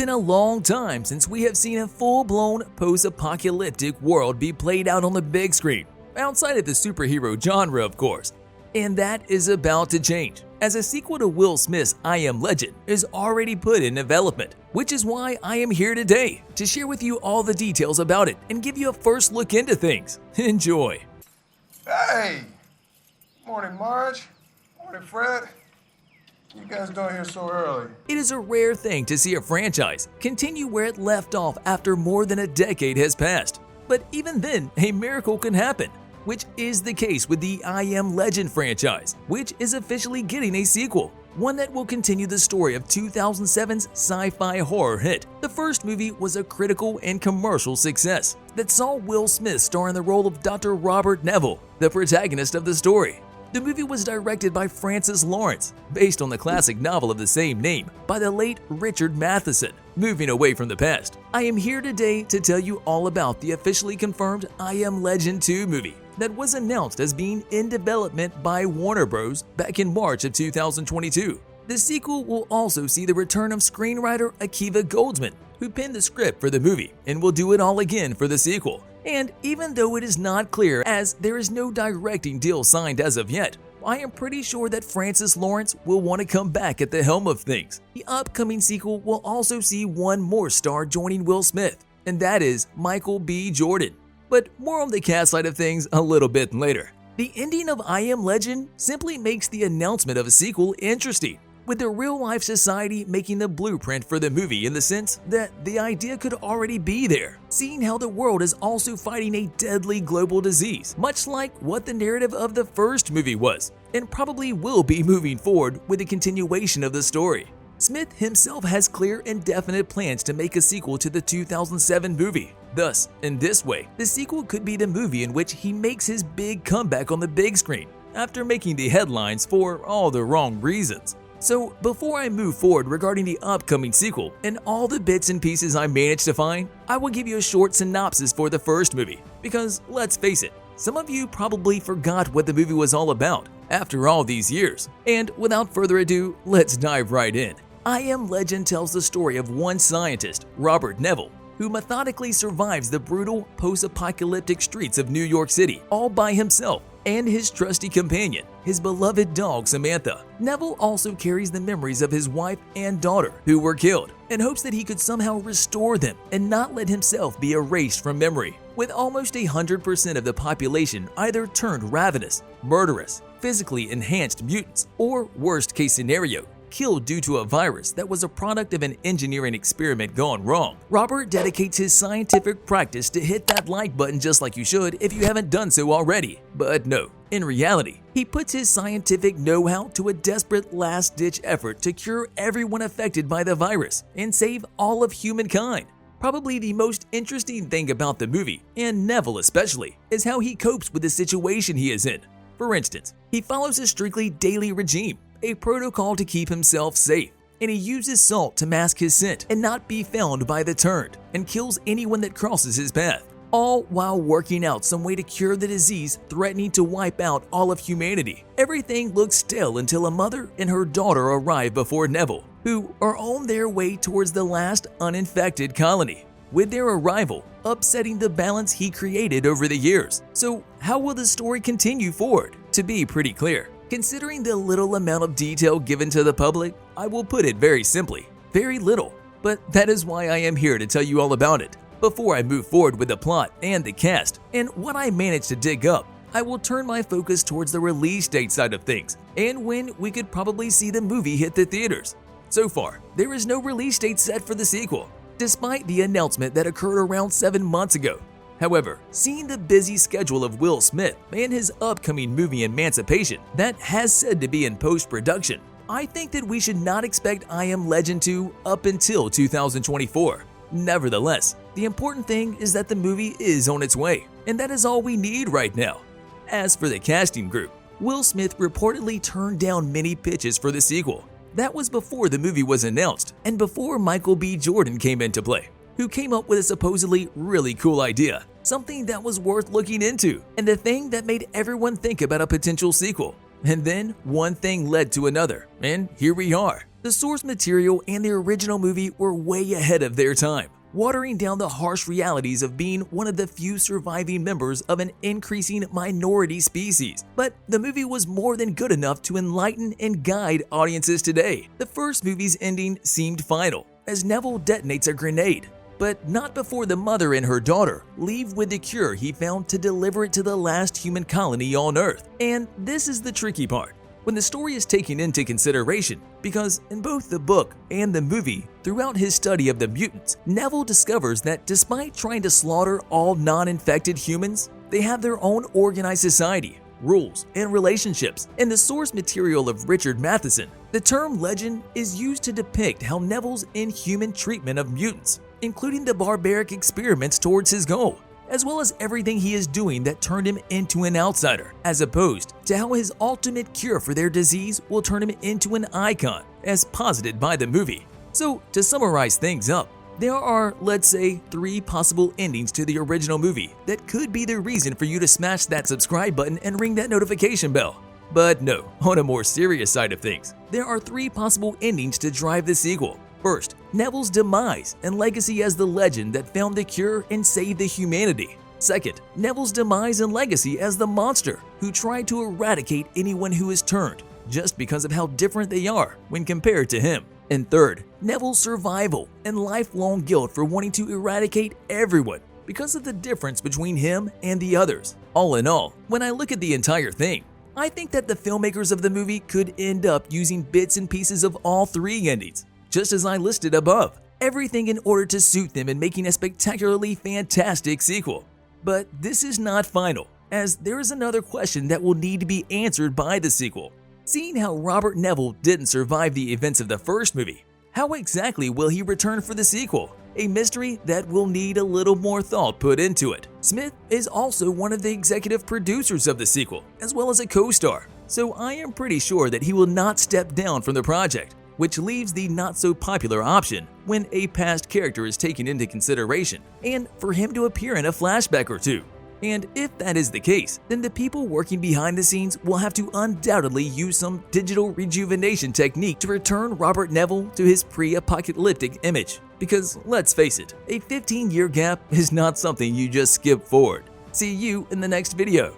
been a long time since we have seen a full-blown post-apocalyptic world be played out on the big screen, outside of the superhero genre of course. And that is about to change, as a sequel to Will Smith's I Am Legend is already put in development, which is why I am here today to share with you all the details about it and give you a first look into things. Enjoy! Hey! Morning, Marge. Morning, Fred. You guys doing here so early? It is a rare thing to see a franchise continue where it left off after more than a decade has passed. But even then, a miracle can happen, which is the case with the I Am Legend franchise, which is officially getting a sequel, one that will continue the story of 2007's sci-fi horror hit. The first movie was a critical and commercial success that saw Will Smith star in the role of Dr. Robert Neville, the protagonist of the story. The movie was directed by Francis Lawrence, based on the classic novel of the same name by the late Richard Matheson. Moving away from the past, I am here today to tell you all about the officially confirmed I Am Legend 2 movie that was announced as being in development by Warner Bros. Back in March of 2022. The sequel will also see the return of screenwriter Akiva Goldsman, who penned the script for the movie and will do it all again for the sequel. And even though it is not clear as there is no directing deal signed as of yet, I am pretty sure that Francis Lawrence will want to come back at the helm of things. The upcoming sequel will also see one more star joining Will Smith, and that is Michael B. Jordan. But more on the cast side of things a little bit later. The ending of I Am Legend simply makes the announcement of a sequel interesting, with the real-life society making the blueprint for the movie in the sense that the idea could already be there, seeing how the world is also fighting a deadly global disease, much like what the narrative of the first movie was, and probably will be moving forward with the continuation of the story. Smith himself has clear and definite plans to make a sequel to the 2007 movie. Thus, in this way, the sequel could be the movie in which he makes his big comeback on the big screen, after making the headlines for all the wrong reasons. So before I move forward regarding the upcoming sequel and all the bits and pieces I managed to find, I will give you a short synopsis for the first movie, because let's face it, some of you probably forgot what the movie was all about after all these years. And without further ado, let's dive right in. I Am Legend tells the story of one scientist, Robert Neville, who methodically survives the brutal post-apocalyptic streets of New York City all by himself, and his trusty companion, his beloved dog Samantha. Neville also carries the memories of his wife and daughter who were killed, and hopes that he could somehow restore them and not let himself be erased from memory. With almost 100% of the population either turned ravenous, murderous, physically enhanced mutants, or worst case scenario, killed due to a virus that was a product of an engineering experiment gone wrong, Robert dedicates his scientific practice to hit that like button just like you should if you haven't done so already. But no, in reality, he puts his scientific know-how to a desperate last-ditch effort to cure everyone affected by the virus and save all of humankind. Probably the most interesting thing about the movie, and Neville especially, is how he copes with the situation he is in. For instance, he follows a strictly daily regime, a protocol to keep himself safe, and he uses salt to mask his scent and not be found by the turned, and kills anyone that crosses his path, all while working out some way to cure the disease threatening to wipe out all of humanity. Everything looks still until a mother and her daughter arrive before Neville, who are on their way towards the last uninfected colony, with their arrival upsetting the balance he created over the years. So how will the story continue forward? To be pretty clear, considering the little amount of detail given to the public, I will put it very simply, very little. But that is why I am here to tell you all about it. Before I move forward with the plot and the cast and what I managed to dig up, I will turn my focus towards the release date side of things and when we could probably see the movie hit the theaters. So far, there is no release date set for the sequel, despite the announcement that occurred around 7 months ago. However, seeing the busy schedule of Will Smith and his upcoming movie Emancipation that has said to be in post-production, I think that we should not expect I Am Legend 2 up until 2024. Nevertheless, the important thing is that the movie is on its way, and that is all we need right now. As for the casting group, Will Smith reportedly turned down many pitches for the sequel. That was before the movie was announced and before Michael B. Jordan came into play, who came up with a supposedly really cool idea, something that was worth looking into, and the thing that made everyone think about a potential sequel. And then one thing led to another, and here we are. The source material and the original movie were way ahead of their time, watering down the harsh realities of being one of the few surviving members of an increasing minority species. But the movie was more than good enough to enlighten and guide audiences today. The first movie's ending seemed final, as Neville detonates a grenade, but not before the mother and her daughter leave with the cure he found to deliver it to the last human colony on Earth. And this is the tricky part. When the story is taken into consideration, because in both the book and the movie, throughout his study of the mutants, Neville discovers that despite trying to slaughter all non-infected humans, they have their own organized society, rules, and relationships. In the source material of Richard Matheson, the term legend is used to depict how Neville's inhuman treatment of mutants, including the barbaric experiments towards his goal, as well as everything he is doing that turned him into an outsider, as opposed to how his ultimate cure for their disease will turn him into an icon, as posited by the movie. So, to summarize things up, there are, let's say, 3 possible endings to the original movie that could be the reason for you to smash that subscribe button and ring that notification bell. But no, on a more serious side of things, there are 3 possible endings to drive the sequel. First, Neville's demise and legacy as the legend that found the cure and saved the humanity. Second, Neville's demise and legacy as the monster who tried to eradicate anyone who is turned, just because of how different they are when compared to him. And third, Neville's survival and lifelong guilt for wanting to eradicate everyone because of the difference between him and the others. All in all, when I look at the entire thing, I think that the filmmakers of the movie could end up using bits and pieces of all 3 endings, just as I listed above, everything in order to suit them in making a spectacularly fantastic sequel. But this is not final, as there is another question that will need to be answered by the sequel. Seeing how Robert Neville didn't survive the events of the first movie, how exactly will he return for the sequel? A mystery that will need a little more thought put into it. Smith is also one of the executive producers of the sequel, as well as a co-star, so I am pretty sure that he will not step down from the project, which leaves the not-so-popular option when a past character is taken into consideration, and for him to appear in a flashback or 2. And if that is the case, then the people working behind the scenes will have to undoubtedly use some digital rejuvenation technique to return Robert Neville to his pre-apocalyptic image. Because let's face it, a 15-year gap is not something you just skip forward. See you in the next video.